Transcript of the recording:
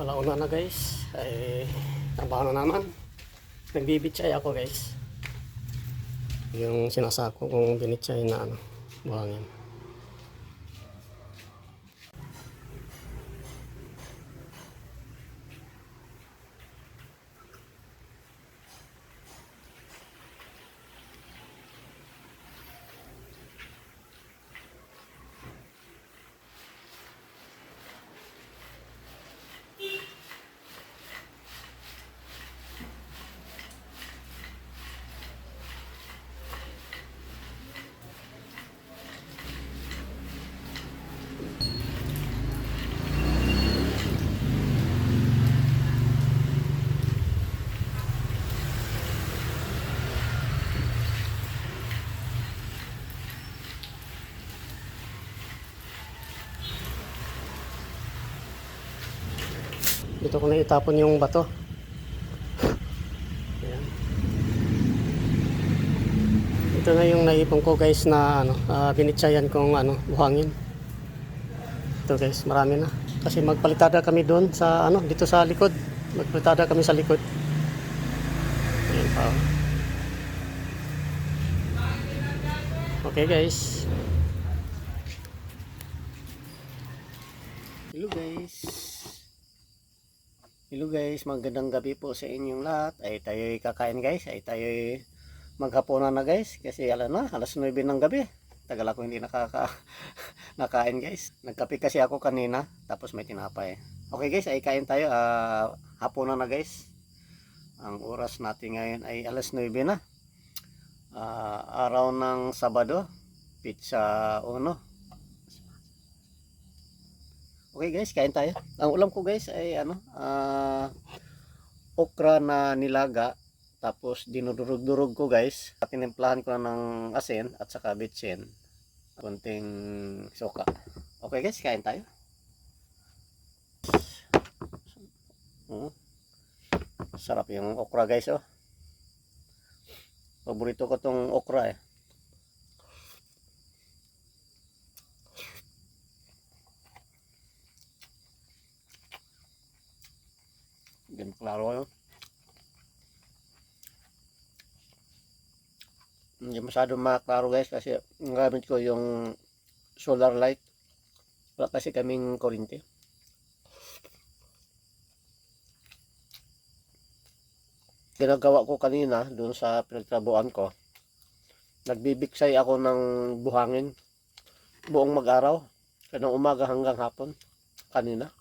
Alauna na guys, ay trabaho na naman. Nagbibitsay ako guys. Yung sinasako kong binitsay na buhangin. Dito ko na itapon yung bato. Ayan. Ito na yung naipon ko guys na binitsayan kong buhangin. Ito guys, marami na. Kasi magpalitada kami doon sa dito sa likod. Magpalitada kami sa likod. Ayan pa. Okay guys. Hello guys. Hello guys, magandang gabi po sa inyong lahat. Ay tayo'y kakain guys, ay tayo'y maghapunan na guys. Kasi alas 9 ng gabi. Tagal ako hindi nakain guys. Nagkape kasi ako kanina, tapos may tinapay. Okay guys, ay kain tayo. Hapunan na guys. Ang oras natin ngayon ay alas 9 na. Araw ng Sabado, pizza 1. Okay guys, kain tayo. Ang ulam ko guys ay okra na nilaga, tapos dinudurog-durog ko guys. Tinimplahan ko na ng asin at saka bitsin, kunting suka. Okay guys, kain tayo. Sarap yung okra guys, oh. Paborito ko tong okra eh. Ganun klaro yun. Hindi masyado maklaro guys kasi gamit ko yung solar light. Wala kasi kaming kuryente. Ginagawa ko kanina dun sa pinagtrabuhan ko. Nagbibiksay ako ng buhangin buong mag-araw. Kanang umaga hanggang hapon kanina.